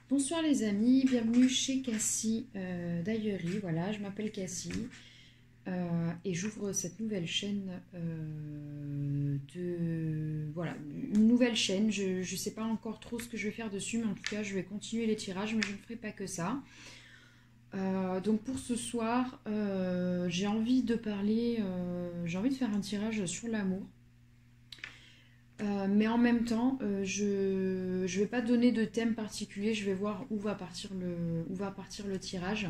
Bonsoir les amis, bienvenue chez Cassie D'aillerie. Voilà, je m'appelle Cassie et j'ouvre cette nouvelle chaîne voilà, une nouvelle chaîne. Je ne sais pas encore trop ce que je vais faire dessus, mais en tout cas je vais continuer les tirages, mais je ne ferai pas que ça. Donc pour ce soir, j'ai envie de parler, j'ai envie de faire un tirage sur l'amour. Mais en même temps, je ne vais pas donner de thème particulier, je vais voir où va partir le tirage.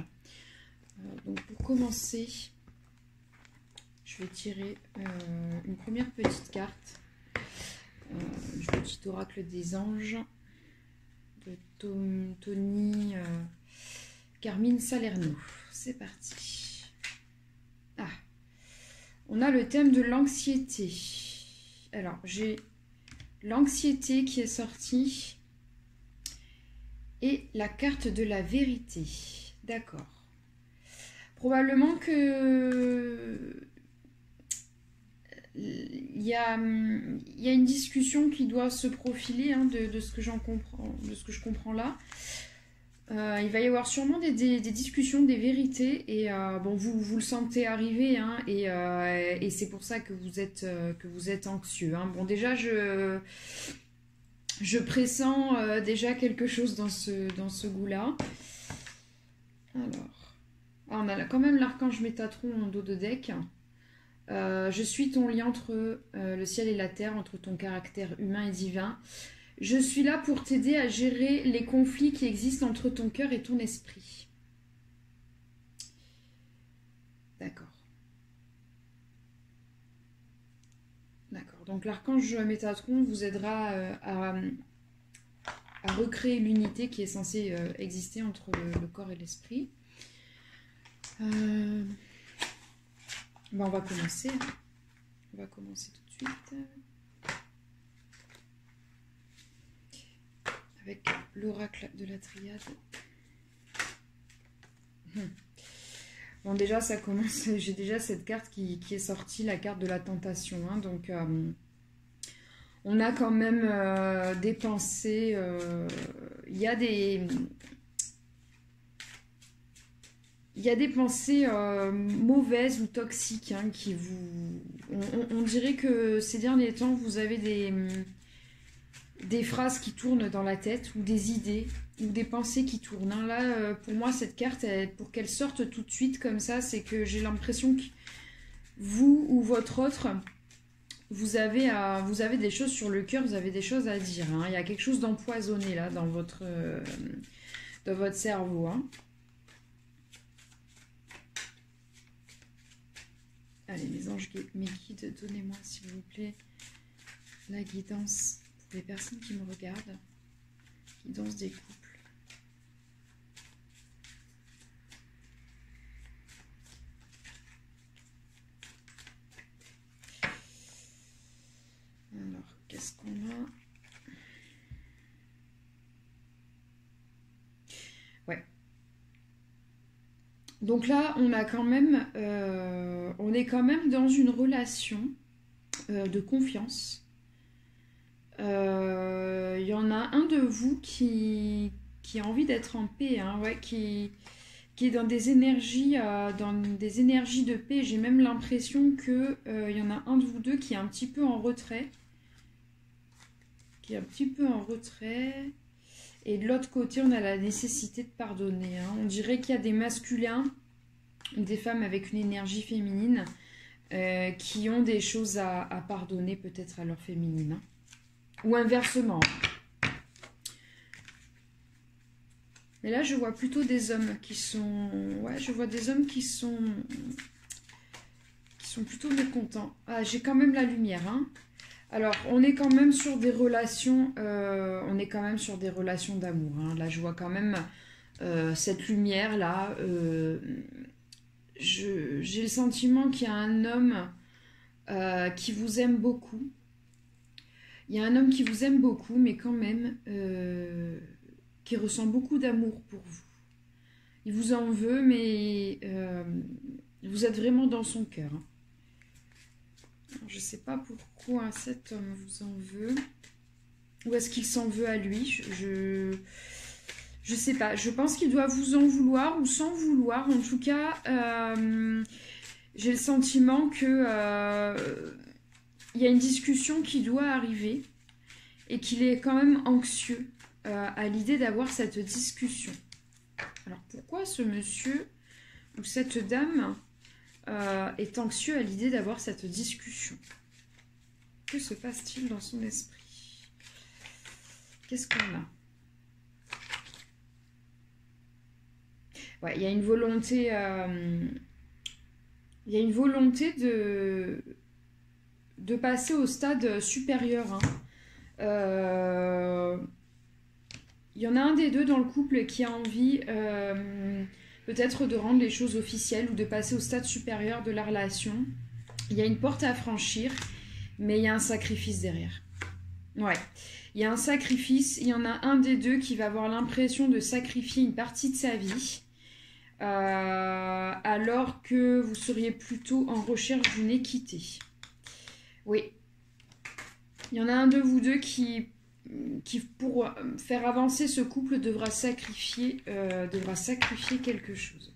Donc pour commencer, je vais tirer une première petite carte du petit oracle des anges de Tony Carmine Salerno. C'est parti. Ah, on a le thème de l'anxiété. Alors j'ai l'anxiété qui est sortie et la carte de la vérité. D'accord. Probablement que il y a une discussion qui doit se profiler hein, de ce que j'en comprends, de ce que je comprends là. Il va y avoir sûrement des discussions, des vérités, et bon, vous le sentez arriver, hein, et c'est pour ça que vous êtes anxieux. Hein. Bon, déjà, je pressens déjà quelque chose dans ce goût-là. Alors, on a quand même l'archange Métatron en dos de deck. Je suis ton lien entre le ciel et la terre, entre ton caractère humain et divin. Je suis là pour t'aider à gérer les conflits qui existent entre ton cœur et ton esprit. D'accord. D'accord. Donc l'archange Métatron vous aidera à recréer l'unité qui est censée exister entre le corps et l'esprit. Ben on va commencer. On va commencer tout de suite. Avec l'oracle de la triade. Bon, déjà, ça commence. J'ai déjà cette carte qui est sortie, la carte de la tentation. Hein, donc, on a quand même des pensées. Il y a des pensées mauvaises ou toxiques hein, qui vous. On dirait que ces derniers temps, vous avez des phrases qui tournent dans la tête ou des idées ou des pensées qui tournent. Hein. Là, pour moi, cette carte, pour qu'elle sorte tout de suite comme ça, c'est que j'ai l'impression que vous ou votre autre, vous avez des choses sur le cœur, vous avez des choses à dire. Hein. Il y a quelque chose d'empoisonné là dans votre cerveau. Hein. Allez, les anges, mes guides, donnez-moi s'il vous plaît la guidance. Les personnes qui me regardent, qui dansent des couples. Alors, qu'est-ce qu'on a? Ouais. Donc là, on est quand même dans une relation de confiance. Il y en a un de vous qui a envie d'être en paix, hein, ouais, qui est dans des énergies de paix. J'ai même l'impression que il y en a un de vous deux qui est un petit peu en retrait. Et de l'autre côté, on a la nécessité de pardonner. Hein. On dirait qu'il y a des masculins, des femmes avec une énergie féminine qui ont des choses à pardonner peut-être à leur féminine. Hein. Ou inversement. Mais là, je vois plutôt des hommes qui sont... Ouais, je vois des hommes qui sont plutôt mécontents. Ah, j'ai quand même la lumière, hein. Alors, on est quand même sur des relations... d'amour, hein. Là, je vois quand même cette lumière-là. J'ai le sentiment qu'il y a un homme qui vous aime beaucoup. Il y a un homme qui vous aime beaucoup, mais quand même, qui ressent beaucoup d'amour pour vous. Il vous en veut, mais vous êtes vraiment dans son cœur. Hein. Alors, je ne sais pas pourquoi cet homme vous en veut. Ou est-ce qu'il s'en veut à lui? Je sais pas, je pense qu'il doit vous en vouloir ou sans vouloir. En tout cas, j'ai le sentiment que il y a une discussion qui doit arriver et qu'il est quand même anxieux à l'idée d'avoir cette discussion. Alors pourquoi ce monsieur ou cette dame est anxieux à l'idée d'avoir cette discussion? Que se passe-t-il dans son esprit? Qu'est-ce qu'on a? Ouais, il y a une volonté, de passer au stade supérieur. Hein. Il y en a un des deux dans le couple qui a envie peut-être de rendre les choses officielles ou de passer au stade supérieur de la relation. Il y a une porte à franchir, mais il y a un sacrifice derrière. Ouais, il y a un sacrifice. Il y en a un des deux qui va avoir l'impression de sacrifier une partie de sa vie. Alors que vous seriez plutôt en recherche d'une équité. Oui. Il y en a un de vous deux qui pour faire avancer ce couple, devra sacrifier quelque chose.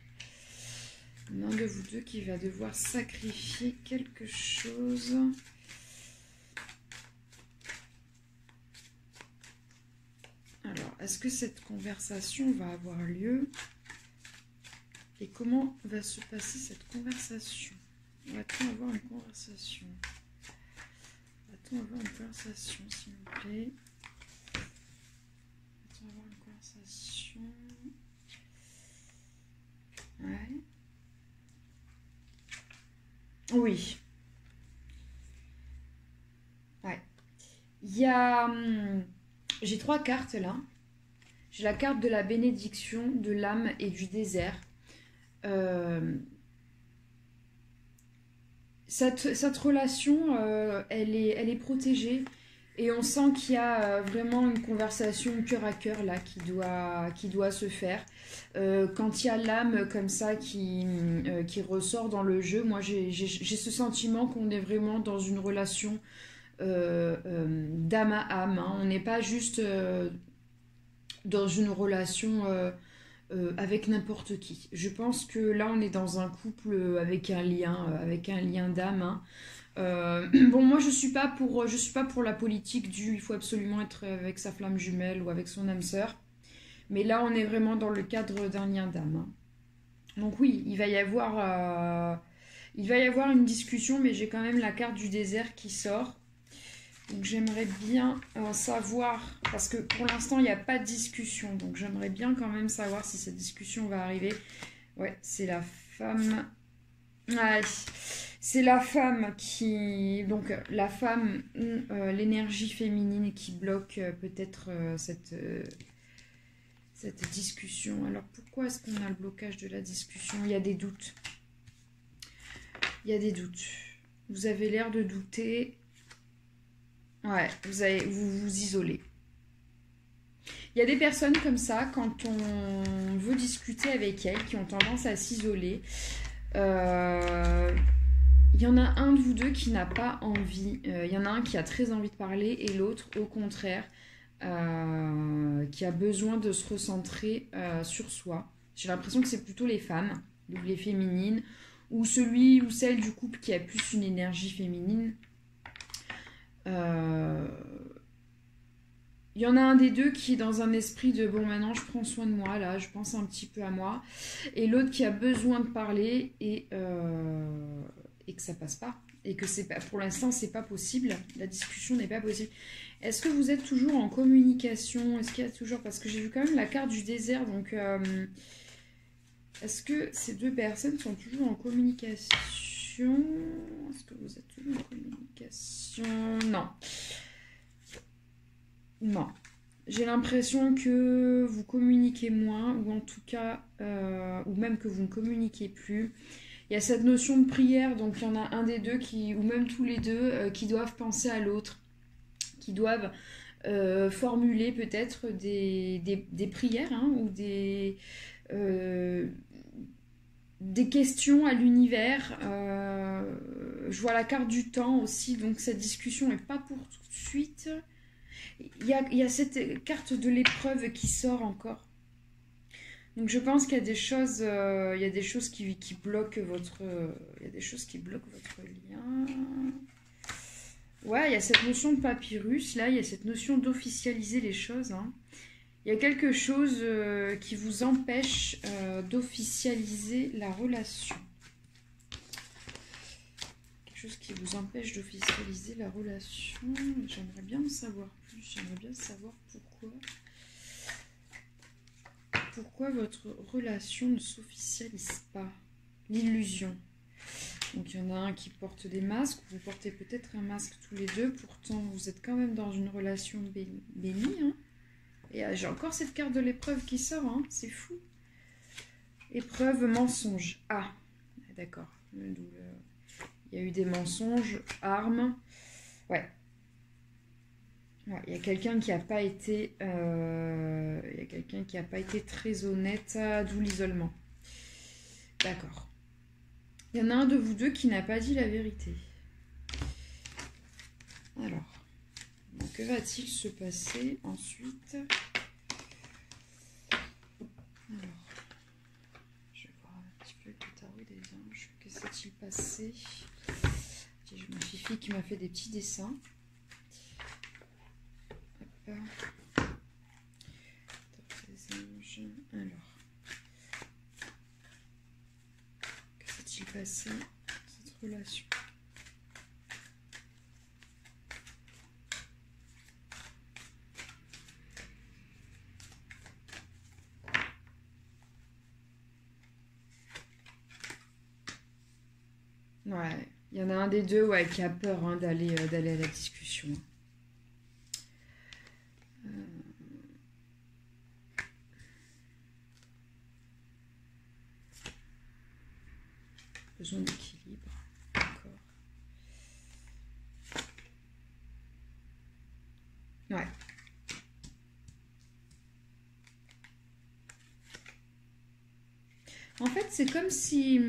Il y en a un de vous deux qui va devoir sacrifier quelque chose. Alors, est-ce que cette conversation va avoir lieu ? Et comment va se passer cette conversation? Va-t-on avoir une conversation? Va-t-on avoir une conversation, s'il vous plaît? Va-t-on avoir une conversation? Ouais. Oui. Ouais. Il y a... j'ai 3 cartes là. J'ai la carte de la bénédiction, de l'âme et du désert. Cette relation, elle est protégée et on sent qu'il y a vraiment une conversation cœur à cœur là qui doit se faire. Quand il y a l'âme comme ça qui ressort dans le jeu, moi j'ai ce sentiment qu'on est vraiment dans une relation d'âme à âme. Hein. On n'est pas juste dans une relation avec n'importe qui. Je pense que là on est dans un couple avec un lien d'âme. Hein. Bon, moi je suis pas pour la politique du il faut absolument être avec sa flamme jumelle ou avec son âme sœur, mais là on est vraiment dans le cadre d'un lien d'âme. Hein. Donc oui, il va y avoir une discussion, mais j'ai quand même la carte du désert qui sort. Donc j'aimerais bien savoir, parce que pour l'instant il n'y a pas de discussion, donc j'aimerais bien quand même savoir si cette discussion va arriver. Ouais, c'est la femme. Ouais, c'est la femme qui... Donc la femme ou l'énergie féminine qui bloque peut-être cette discussion. Alors pourquoi est-ce qu'on a le blocage de la discussion? Il y a des doutes. Il y a des doutes. Vous avez l'air de douter. Ouais, vous vous isolez. Il y a des personnes comme ça, quand on veut discuter avec elles, qui ont tendance à s'isoler. Il y en a un de vous deux qui n'a pas envie. Il y en a un qui a très envie de parler et l'autre, au contraire, qui a besoin de se recentrer sur soi. J'ai l'impression que c'est plutôt les femmes, donc les féminines, ou celui ou celle du couple qui a plus une énergie féminine. Il y en a un des deux qui est dans un esprit de bon, maintenant je prends soin de moi, là je pense un petit peu à moi, et l'autre qui a besoin de parler et que ça passe pas, et que c'est pas, pour l'instant c'est pas possible, la discussion n'est pas possible. Est-ce que vous êtes toujours en communication? Est-ce qu'il y a toujours, parce que j'ai vu quand même la carte du désert, donc est-ce que ces deux personnes sont toujours en communication? Est-ce que vous êtes toujours en communication? Non. Non. J'ai l'impression que vous communiquez moins, ou en tout cas, ou même que vous ne communiquez plus. Il y a cette notion de prière, donc il y en a un des deux, ou même tous les deux, qui doivent penser à l'autre, qui doivent formuler peut-être des prières, hein, ou des questions à l'univers. Je vois la carte du temps aussi, donc cette discussion n'est pas pour tout de suite. Il y a cette carte de l'épreuve qui sort encore. Donc je pense qu'il y a des choses, qui bloquent votre, il y a des choses qui bloquent votre lien. Ouais, il y a cette notion de papyrus, là, il y a cette notion d'officialiser les choses. Hein. Il y a quelque chose qui vous empêche d'officialiser la relation. Quelque chose qui vous empêche d'officialiser la relation. J'aimerais bien en savoir plus, j'aimerais bien savoir pourquoi. Pourquoi votre relation ne s'officialise pas? L'illusion. Donc il y en a un qui porte des masques, vous portez peut-être un masque tous les deux, pourtant vous êtes quand même dans une relation bénie. Hein. Et j'ai encore cette carte de l'épreuve qui sort, hein. C'est fou. Épreuve, mensonge. Ah, d'accord. Il y a eu des mensonges, armes. Ouais. Ouais, il y a quelqu'un qui n'a pas été, très honnête, d'où l'isolement. D'accord. Il y en a un de vous deux qui n'a pas dit la vérité. Alors, que va-t-il se passer ensuite? Alors, je vais voir un petit peu le tarot des anges. Que s'est-il passé? J'ai ma fifi qui m'a fait des petits dessins. Alors, que s'est-il passé cette relation? Ouais, il y en a un des deux qui a peur hein, d'aller à la discussion. Besoin d'équilibre. D'accord. Ouais. En fait, c'est comme si...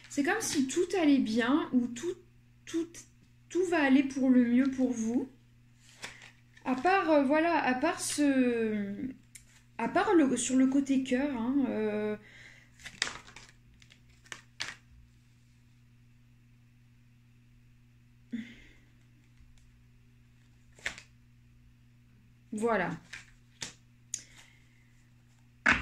C'est comme si tout allait bien ou tout va aller pour le mieux pour vous. À part, voilà, à part sur le côté cœur, hein, voilà.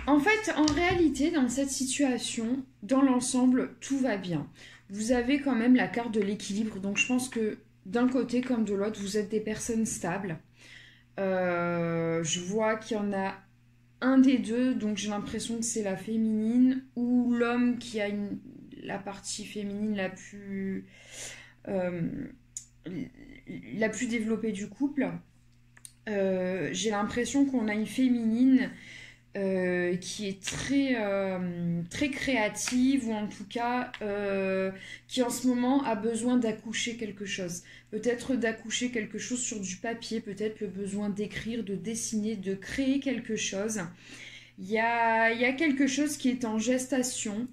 En fait, en réalité, dans cette situation, dans l'ensemble, tout va bien. Vous avez quand même la carte de l'équilibre, donc je pense que d'un côté comme de l'autre, vous êtes des personnes stables. Je vois qu'il y en a un des deux, donc j'ai l'impression que c'est la féminine ou l'homme qui a la partie féminine la plus développée du couple. J'ai l'impression qu'on a une féminine qui est très créative ou en tout cas qui en ce moment a besoin d'accoucher quelque chose. Peut-être d'accoucher quelque chose sur du papier, peut-être le besoin d'écrire, de dessiner, de créer quelque chose. Il y a quelque chose qui est en gestation.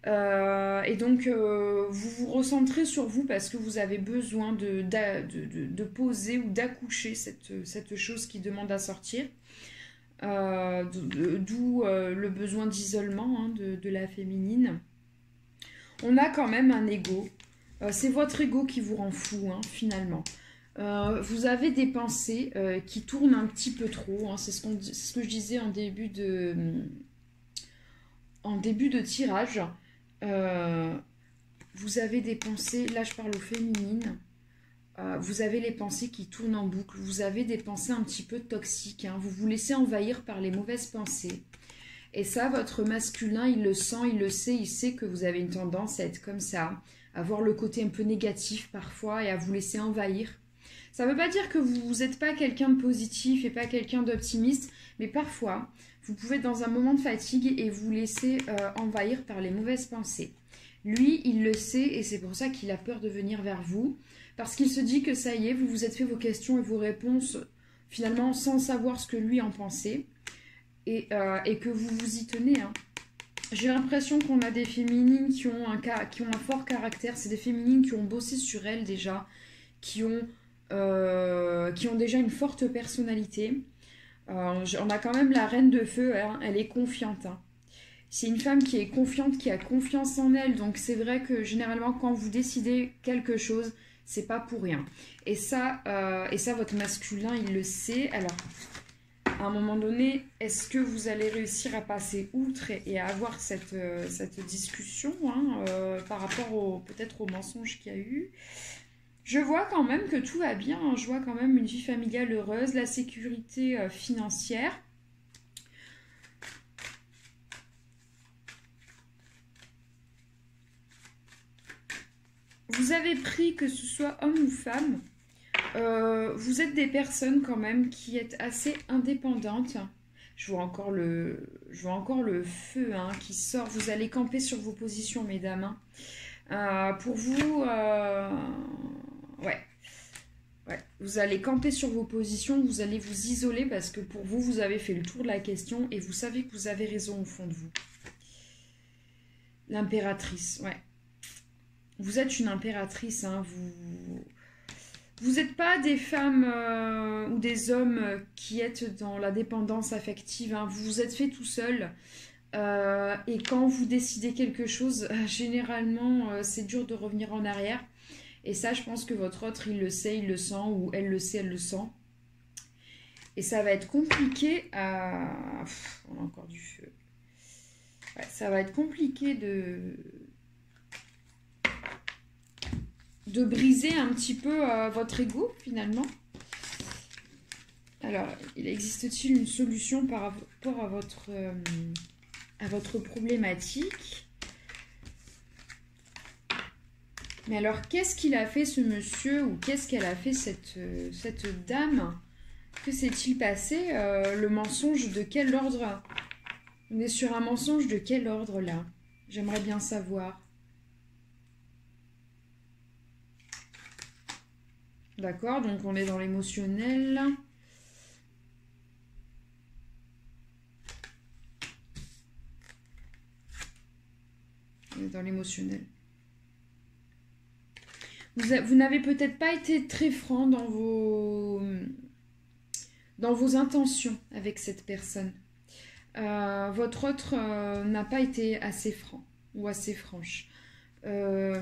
Et donc vous vous recentrez sur vous parce que vous avez besoin de poser ou d'accoucher cette chose qui demande à sortir. D'où le besoin d'isolement hein, de la féminine. On a quand même un ego. C'est votre ego qui vous rend fou, hein, finalement. Vous avez des pensées qui tournent un petit peu trop. Hein, c'est ce que je disais en début de tirage. Vous avez des pensées, là je parle aux féminines. Vous avez les pensées qui tournent en boucle, vous avez des pensées un petit peu toxiques, hein. Vous vous laissez envahir par les mauvaises pensées. Et ça, votre masculin, il le sent, il le sait, il sait que vous avez une tendance à être comme ça, à voir le côté un peu négatif parfois et à vous laisser envahir. Ça ne veut pas dire que vous n'êtes pas quelqu'un de positif et pas quelqu'un d'optimiste, mais parfois, vous pouvez être dans un moment de fatigue et vous laisser envahir par les mauvaises pensées. Lui, il le sait et c'est pour ça qu'il a peur de venir vers vous. Parce qu'il se dit que ça y est, vous vous êtes fait vos questions et vos réponses finalement sans savoir ce que lui en pensait. Et que vous vous y tenez. Hein. J'ai l'impression qu'on a des féminines qui ont un fort caractère. C'est des féminines qui ont bossé sur elles déjà. Qui ont déjà une forte personnalité. On a quand même la reine de feu, hein, elle est confiante. Hein. C'est une femme qui est confiante, qui a confiance en elle. Donc c'est vrai que généralement quand vous décidez quelque chose, c'est pas pour rien. Et ça, votre masculin, il le sait. Alors, à un moment donné, est-ce que vous allez réussir à passer outre et à avoir cette discussion hein, par rapport peut-être au mensonge qu'il y a eu? Je vois quand même que tout va bien. Hein. Je vois quand même une vie familiale heureuse, la sécurité financière. Vous avez pris, que ce soit homme ou femme, vous êtes des personnes quand même qui êtes assez indépendantes. Je vois encore le feu hein, qui sort. Vous allez camper sur vos positions, mesdames. Hein. Pour vous, ouais. Vous allez camper sur vos positions, vous allez vous isoler parce que pour vous, vous avez fait le tour de la question et vous savez que vous avez raison au fond de vous. L'impératrice, ouais. Vous êtes une impératrice, hein, vous n'êtes pas des femmes ou des hommes qui êtes dans la dépendance affective, hein, vous vous êtes fait tout seul. Et quand vous décidez quelque chose, généralement, c'est dur de revenir en arrière. Et ça, je pense que votre autre, il le sait, il le sent, ou elle le sait, elle le sent. Et ça va être compliqué à... on a encore du feu. Ouais, ça va être compliqué de briser un petit peu votre ego, finalement. Alors, il existe-t-il une solution par rapport à votre problématique? Mais alors, qu'est-ce qu'il a fait ce monsieur ou qu'est-ce qu'elle a fait cette dame? Que s'est-il passé? Le mensonge de quel ordre? On est sur un mensonge de quel ordre là? J'aimerais bien savoir. D'accord, donc on est dans l'émotionnel. On est dans l'émotionnel. Vous n'avez peut-être pas été très franc dans vos intentions avec cette personne. Votre autre n'a pas été assez franc ou assez franche. Ouais.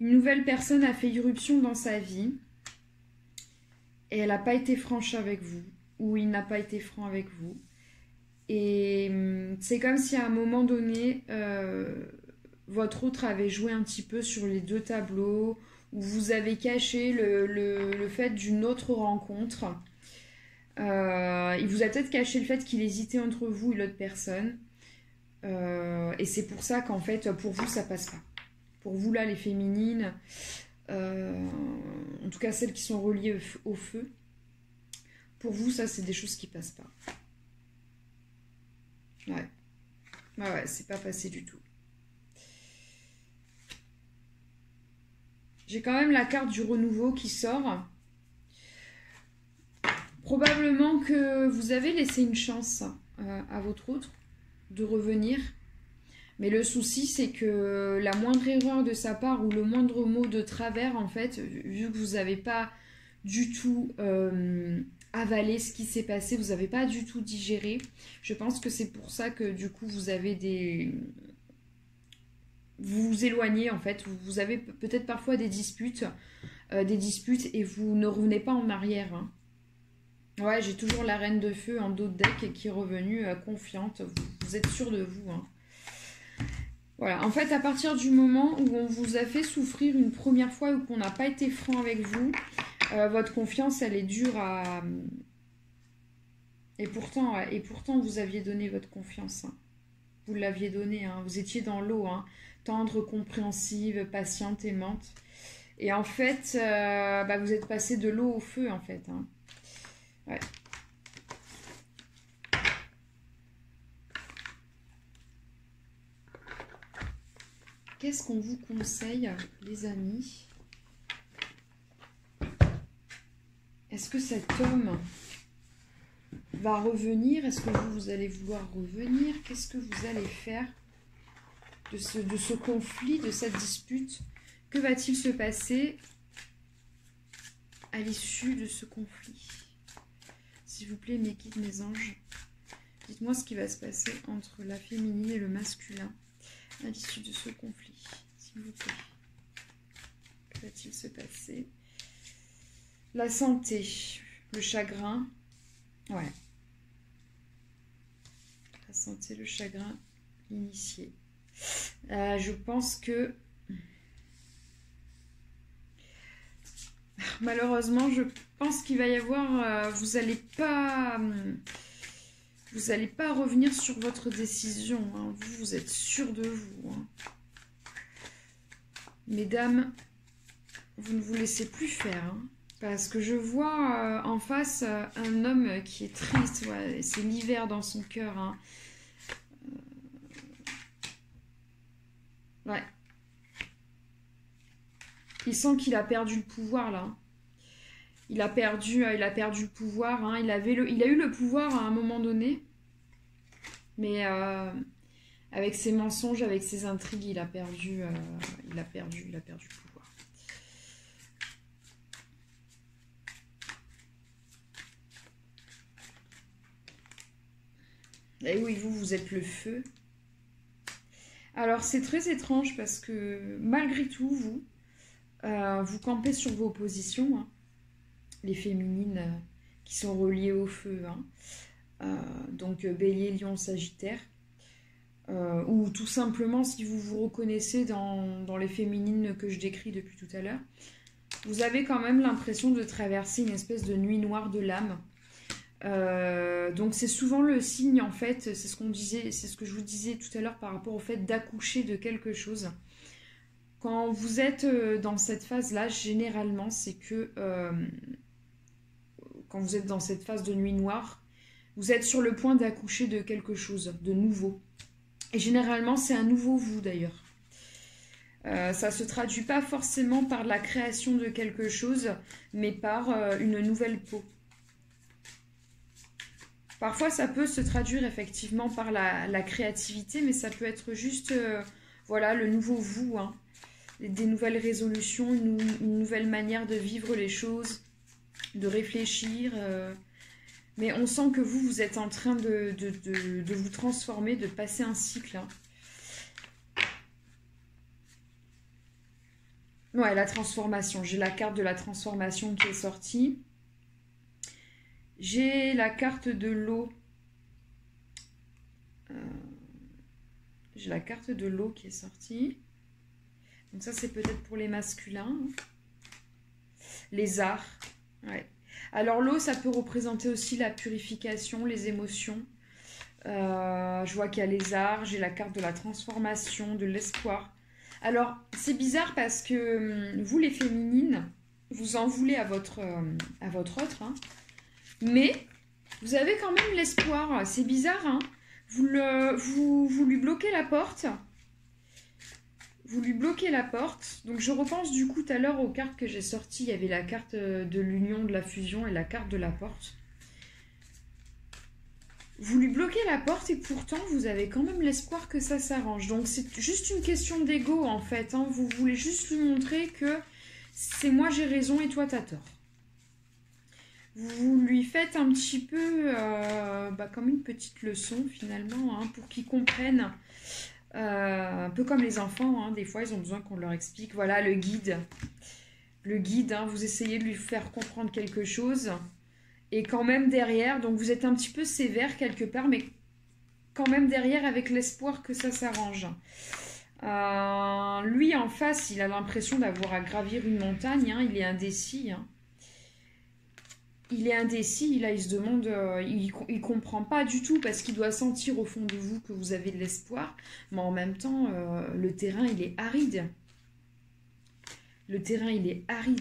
Une nouvelle personne a fait irruption dans sa vie et elle n'a pas été franche avec vous ou il n'a pas été franc avec vous. Et c'est comme si à un moment donné, votre autre avait joué un petit peu sur les deux tableaux, où vous avez caché le fait d'une autre rencontre. Il vous a peut-être caché le fait qu'il hésitait entre vous et l'autre personne. Et c'est pour ça qu'en fait, pour vous, ça passe pas. Pour vous, là, les féminines, en tout cas celles qui sont reliées au feu, pour vous, ça, c'est des choses qui passent pas. Ouais. Ouais, c'est pas passé du tout. J'ai quand même la carte du renouveau qui sort. Probablement que vous avez laissé une chance à votre autre de revenir. Mais le souci, c'est que la moindre erreur de sa part ou le moindre mot de travers, en fait, vu que vous n'avez pas du tout avalé ce qui s'est passé, vous n'avez pas du tout digéré, je pense que c'est pour ça que du coup, vous avez vous vous éloignez, en fait. Vous avez peut-être parfois des disputes et vous ne revenez pas en arrière. Hein. Ouais, j'ai toujours la reine de feu en dos de deck qui est revenue confiante. Vous êtes sûr de vous, hein. Voilà, en fait, à partir du moment où on vous a fait souffrir une première fois ou qu'on n'a pas été franc avec vous, votre confiance, elle est dure à... Et pourtant, vous aviez donné votre confiance. Hein. Vous l'aviez donnée, hein. Vous étiez dans l'eau, hein. Tendre, compréhensive, patiente, aimante. Et en fait, vous êtes passé de l'eau au feu, en fait. Hein. Ouais. Qu'est-ce qu'on vous conseille, les amis? Est-ce que cet homme va revenir? Est-ce que vous allez vouloir revenir? Qu'est-ce que vous allez faire de ce conflit, de cette dispute? Que va-t-il se passer? à l'issue de ce conflit? S'il vous plaît, mes guides, mes anges, dites-moi ce qui va se passer entre la féminine et le masculin à l'issue de ce conflit, s'il vous plaît. Que va-t-il se passer? La santé, le chagrin, ouais. La santé, le chagrin, l'initié. Je pense que malheureusement, je pense qu'il va y avoir... vous n'allez pas revenir sur votre décision. Hein. Vous êtes sûr de vous. Hein. Mesdames, vous ne vous laissez plus faire. Hein, parce que je vois en face un homme qui est triste. Ouais, c'est l'hiver dans son cœur. Hein. Ouais. Il sent qu'il a perdu le pouvoir là. Il a perdu le pouvoir. Hein. Il a eu le pouvoir à un moment donné. Mais avec ses mensonges, avec ses intrigues, il a perdu le pouvoir. Et oui, vous êtes le feu. Alors, c'est très étrange parce que malgré tout, vous campez sur vos positions. Hein. Les féminines qui sont reliées au feu. Hein. Donc, Bélier, Lion, Sagittaire. Ou tout simplement, si vous vous reconnaissez dans les féminines que je décris depuis tout à l'heure, vous avez quand même l'impression de traverser une espèce de nuit noire de l'âme. Donc c'est souvent le signe en fait, c'est ce que je vous disais tout à l'heure par rapport au fait d'accoucher de quelque chose. Quand vous êtes dans cette phase-là, généralement, c'est que quand vous êtes dans cette phase de nuit noire, vous êtes sur le point d'accoucher de quelque chose de nouveau. Et généralement, c'est un nouveau vous d'ailleurs. Ça ne se traduit pas forcément par la création de quelque chose, mais par une nouvelle peau. Parfois, ça peut se traduire effectivement par la créativité, mais ça peut être juste, voilà, le nouveau vous, hein. Des nouvelles résolutions, une nouvelle manière de vivre les choses, de réfléchir. Mais on sent que vous êtes en train de vous transformer, de passer un cycle. Hein. Ouais, la transformation. J'ai la carte de la transformation qui est sortie. J'ai la carte de l'eau. J'ai la carte de l'eau qui est sortie. Donc ça, c'est peut-être pour les masculins. Les arts. Ouais. Alors l'eau, ça peut représenter aussi la purification, les émotions. Je vois qu'il y a les arts. J'ai la carte de la transformation, de l'espoir. Alors, c'est bizarre parce que vous, les féminines, vous en voulez à votre autre, hein. Mais vous avez quand même l'espoir. C'est bizarre, hein. Vous lui bloquez la porte. Vous lui bloquez la porte. Donc, je repense du coup tout à l'heure aux cartes que j'ai sorties. Il y avait la carte de l'union, de la fusion et la carte de la porte. Vous lui bloquez la porte et pourtant, vous avez quand même l'espoir que ça s'arrange. Donc, c'est juste une question d'ego, en fait. Hein. Vous voulez juste lui montrer que c'est moi, j'ai raison et toi, t'as tort. Vous lui faites un petit peu comme une petite leçon, finalement, hein, pour qu'il comprenne. Un peu comme les enfants, hein, des fois, ils ont besoin qu'on leur explique. Voilà, le guide. Le guide, hein, vous essayez de lui faire comprendre quelque chose. Et quand même derrière, donc vous êtes un petit peu sévère quelque part, mais quand même derrière avec l'espoir que ça s'arrange. Lui en face, il a l'impression d'avoir à gravir une montagne, hein, il est indécis. Hein. Il est indécis, là il se demande, il comprend pas du tout parce qu'il doit sentir au fond de vous que vous avez de l'espoir, mais en même temps, le terrain il est aride. Le terrain il est aride.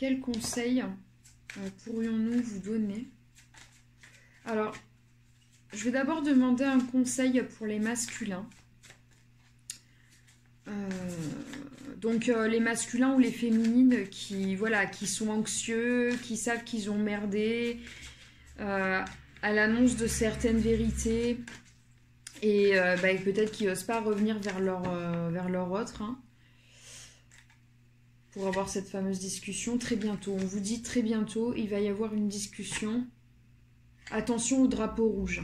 quels conseils pourrions-nous vous donner? Alors, je vais d'abord demander un conseil pour les masculins. Donc les masculins ou les féminines qui, voilà, qui sont anxieux, qui savent qu'ils ont merdé à l'annonce de certaines vérités et peut-être qu'ils n'osent pas revenir vers leur autre, hein, pour avoir cette fameuse discussion très bientôt. On vous dit très bientôt, il va y avoir une discussion. Attention au drapeau rouge.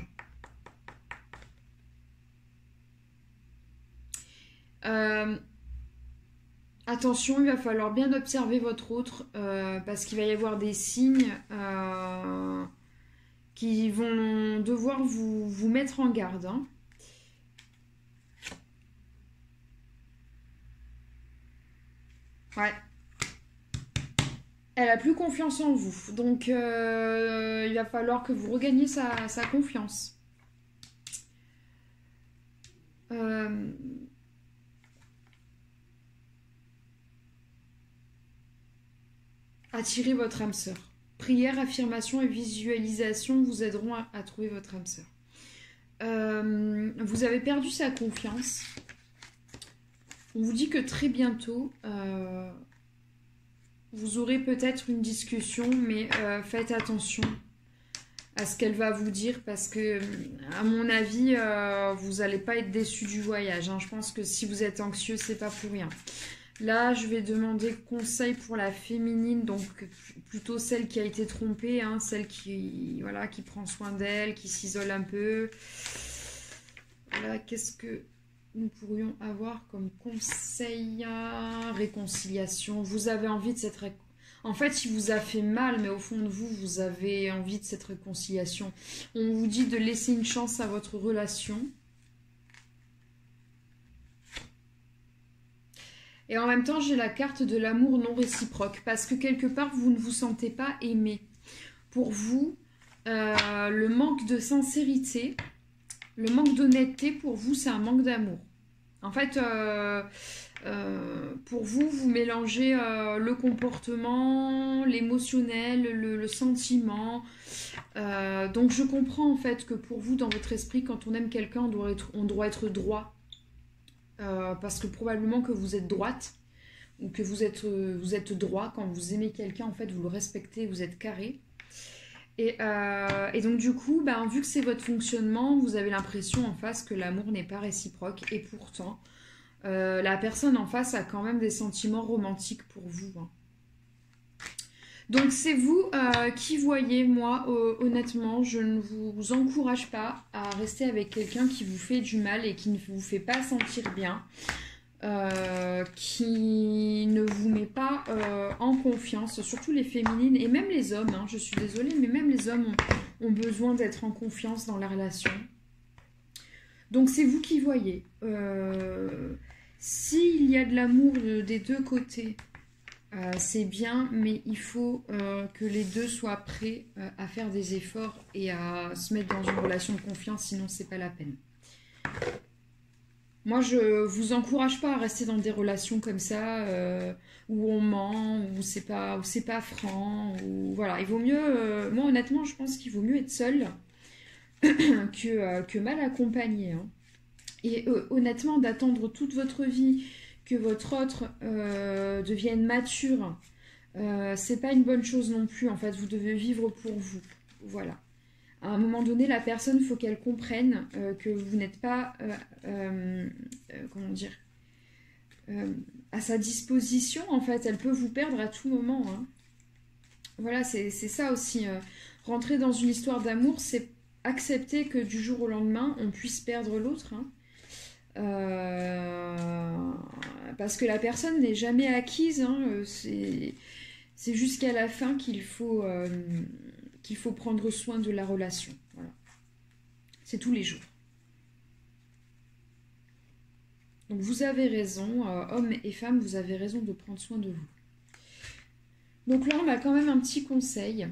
Attention, il va falloir bien observer votre autre parce qu'il va y avoir des signes qui vont devoir vous mettre en garde. Hein. Ouais. Elle a plus confiance en vous. Donc, il va falloir que vous regagniez sa confiance. Attirez votre âme sœur. Prière, affirmation et visualisation vous aideront à trouver votre âme sœur. Vous avez perdu sa confiance. On vous dit que très bientôt, vous aurez peut-être une discussion, mais faites attention à ce qu'elle va vous dire parce que, à mon avis, vous n'allez pas être déçu du voyage. Hein. Je pense que si vous êtes anxieux, c'est pas pour rien. Là, je vais demander conseil pour la féminine, donc plutôt celle qui a été trompée, hein, celle qui, voilà, qui prend soin d'elle, qui s'isole un peu. Voilà, qu'est-ce que nous pourrions avoir comme conseil? Réconciliation. Vous avez envie de cette réconciliation. En fait, il vous a fait mal, mais au fond de vous, vous avez envie de cette réconciliation. On vous dit de laisser une chance à votre relation. Et en même temps, j'ai la carte de l'amour non réciproque. Parce que quelque part, vous ne vous sentez pas aimé. Pour vous, le manque de sincérité, le manque d'honnêteté, pour vous, c'est un manque d'amour. En fait, pour vous, vous mélangez le comportement, l'émotionnel, le sentiment. Donc, je comprends en fait que pour vous, dans votre esprit, quand on aime quelqu'un, on doit être droit. Parce que probablement que vous êtes droite ou que vous êtes droit. Quand vous aimez quelqu'un, en fait, vous le respectez, vous êtes carré. Et donc du coup, vu que c'est votre fonctionnement, vous avez l'impression en face que l'amour n'est pas réciproque. Et pourtant, la personne en face a quand même des sentiments romantiques pour vous. Hein. Donc c'est vous qui voyez. Moi, honnêtement, je ne vous encourage pas à rester avec quelqu'un qui vous fait du mal et qui ne vous fait pas sentir bien, qui ne vous met pas en confiance, surtout les féminines et même les hommes, hein, je suis désolée, mais même les hommes ont besoin d'être en confiance dans la relation. Donc c'est vous qui voyez. S'il y a de l'amour des deux côtés, c'est bien, mais il faut que les deux soient prêts à faire des efforts et à se mettre dans une relation de confiance, sinon c'est pas la peine. Moi, je vous encourage pas à rester dans des relations comme ça, où on ment, où c'est pas franc, où, voilà. Il vaut mieux, moi honnêtement, je pense qu'il vaut mieux être seul que mal accompagné. Hein. Et honnêtement, d'attendre toute votre vie que votre autre devienne mature, c'est pas une bonne chose non plus. En fait, vous devez vivre pour vous. Voilà. À un moment donné, la personne, il faut qu'elle comprenne que vous n'êtes pas, comment dire, à sa disposition. En fait, elle peut vous perdre à tout moment. Hein. Voilà, c'est ça aussi. Rentrer dans une histoire d'amour, c'est accepter que du jour au lendemain, on puisse perdre l'autre. Hein. Parce que la personne n'est jamais acquise, hein, c'est jusqu'à la fin qu'il faut prendre soin de la relation. Voilà. C'est tous les jours. Donc vous avez raison, hommes et femmes, vous avez raison de prendre soin de vous. Donc là, on a quand même un petit conseil.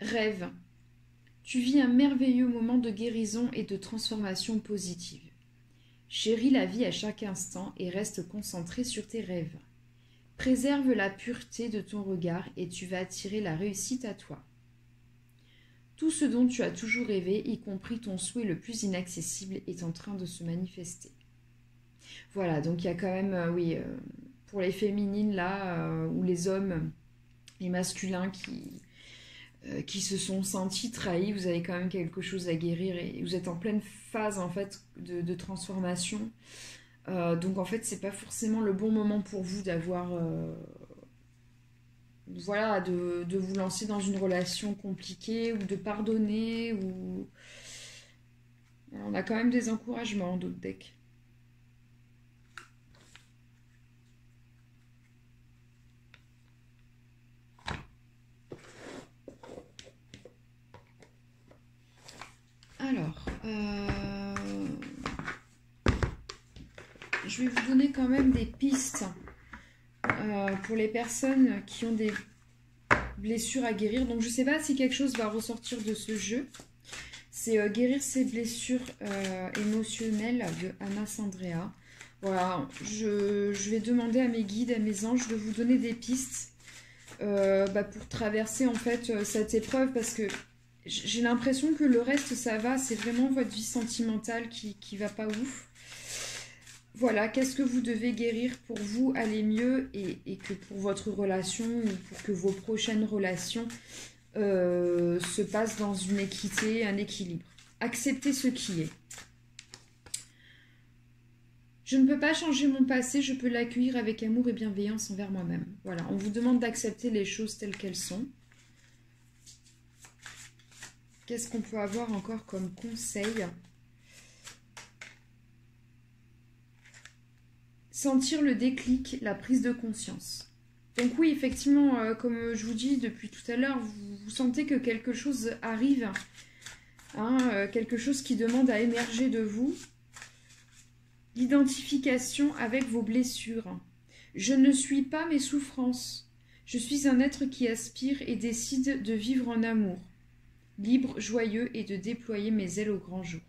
Rêve. Tu vis un merveilleux moment de guérison et de transformation positive. Chéris la vie à chaque instant et reste concentré sur tes rêves. Préserve la pureté de ton regard et tu vas attirer la réussite à toi. Tout ce dont tu as toujours rêvé, y compris ton souhait le plus inaccessible, est en train de se manifester. Voilà, donc il y a quand même, oui, pour les féminines là, ou les hommes, les masculins qui se sont sentis trahis, vous avez quand même quelque chose à guérir et vous êtes en pleine phase en fait de transformation. Donc en fait, c'est pas forcément le bon moment pour vous d'avoir, voilà, de vous lancer dans une relation compliquée ou de pardonner ou. Alors, on a quand même des encouragements d'autres decks. Alors, je vais vous donner quand même des pistes pour les personnes qui ont des blessures à guérir. Donc, je ne sais pas si quelque chose va ressortir de ce jeu. C'est guérir ses blessures émotionnelles de Anna Sandrea. Voilà, je vais demander à mes guides, à mes anges de vous donner des pistes pour traverser en fait cette épreuve parce que j'ai l'impression que le reste, ça va. C'est vraiment votre vie sentimentale qui va pas ouf. Voilà, qu'est-ce que vous devez guérir pour vous aller mieux et que pour votre relation ou pour que vos prochaines relations se passent dans une équité, un équilibre. Acceptez ce qui est. Je ne peux pas changer mon passé, je peux l'accueillir avec amour et bienveillance envers moi-même. Voilà, on vous demande d'accepter les choses telles qu'elles sont. Qu'est-ce qu'on peut avoir encore comme conseil? Sentir le déclic, la prise de conscience. Donc oui, effectivement, comme je vous dis depuis tout à l'heure, vous sentez que quelque chose arrive, hein, quelque chose qui demande à émerger de vous. L'identification avec vos blessures. Je ne suis pas mes souffrances. Je suis un être qui aspire et décide de vivre en amour, libre, joyeux et de déployer mes ailes au grand jour.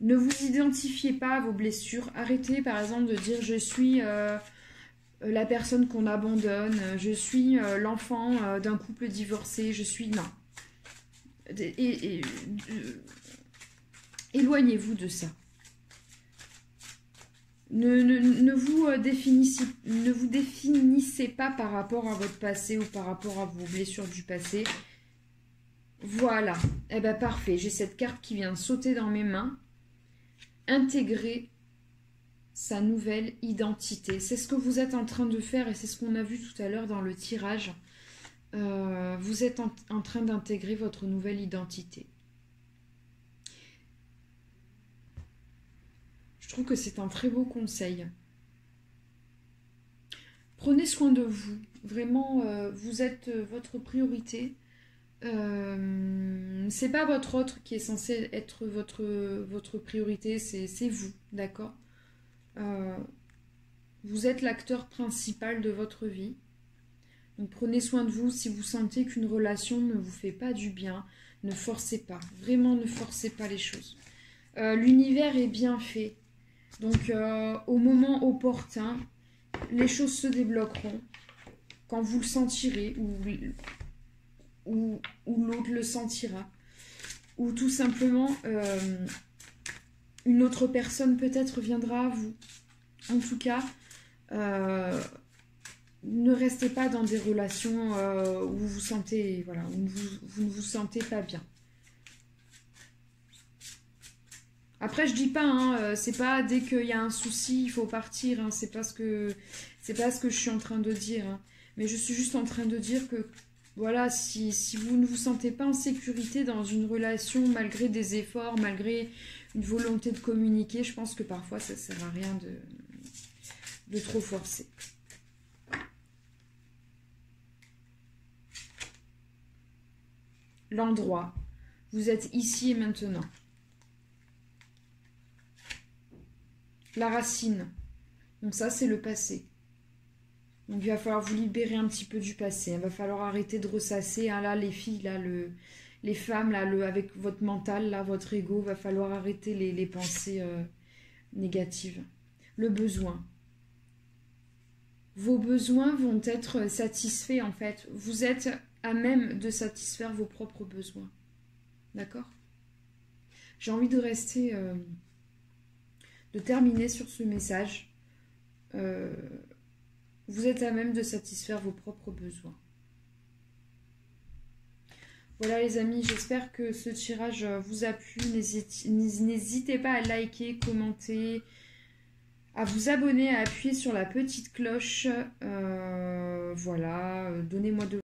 Ne vous identifiez pas à vos blessures. Arrêtez par exemple de dire je suis la personne qu'on abandonne, je suis l'enfant d'un couple divorcé, je suis... Non. Éloignez-vous de ça. Ne vous définissez pas par rapport à votre passé ou par rapport à vos blessures du passé. Voilà. Eh bien, parfait. J'ai cette carte qui vient de sauter dans mes mains. Intégrer sa nouvelle identité. C'est ce que vous êtes en train de faire et c'est ce qu'on a vu tout à l'heure dans le tirage. Vous êtes en train d'intégrer votre nouvelle identité. Je trouve que c'est un très beau conseil. Prenez soin de vous. Vraiment, vous êtes votre priorité. C'est pas votre autre qui est censé être votre priorité, c'est vous, d'accord? Vous êtes l'acteur principal de votre vie. Donc prenez soin de vous. Si vous sentez qu'une relation ne vous fait pas du bien, ne forcez pas. Vraiment, ne forcez pas les choses. L'univers est bien fait. Donc, au moment opportun, les choses se débloqueront quand vous le sentirez ou l'autre le sentira. Ou tout simplement, une autre personne peut-être viendra à vous. En tout cas, ne restez pas dans des relations où vous vous sentez, voilà, où vous ne vous sentez pas bien. Après, je dis pas, hein, c'est pas dès qu'il y a un souci, il faut partir, hein, c'est pas ce que je suis en train de dire. Hein. Mais je suis juste en train de dire que, voilà, si vous ne vous sentez pas en sécurité dans une relation, malgré des efforts, malgré une volonté de communiquer, je pense que parfois, ça sert à rien de trop forcer. L'endroit. Vous êtes ici et maintenant. La racine. Donc ça, c'est le passé. Donc il va falloir vous libérer un petit peu du passé. Il va falloir arrêter de ressasser. Hein, là, les filles, là, les femmes, là, avec votre mental, là, votre ego, il va falloir arrêter les pensées négatives. Le besoin. vos besoins vont être satisfaits en fait. Vous êtes à même de satisfaire vos propres besoins. D'accord? J'ai envie de rester, de terminer sur ce message. Vous êtes à même de satisfaire vos propres besoins. Voilà les amis, j'espère que ce tirage vous a plu. N'hésitez pas à liker, commenter, à vous abonner, à appuyer sur la petite cloche. Voilà, donnez-moi de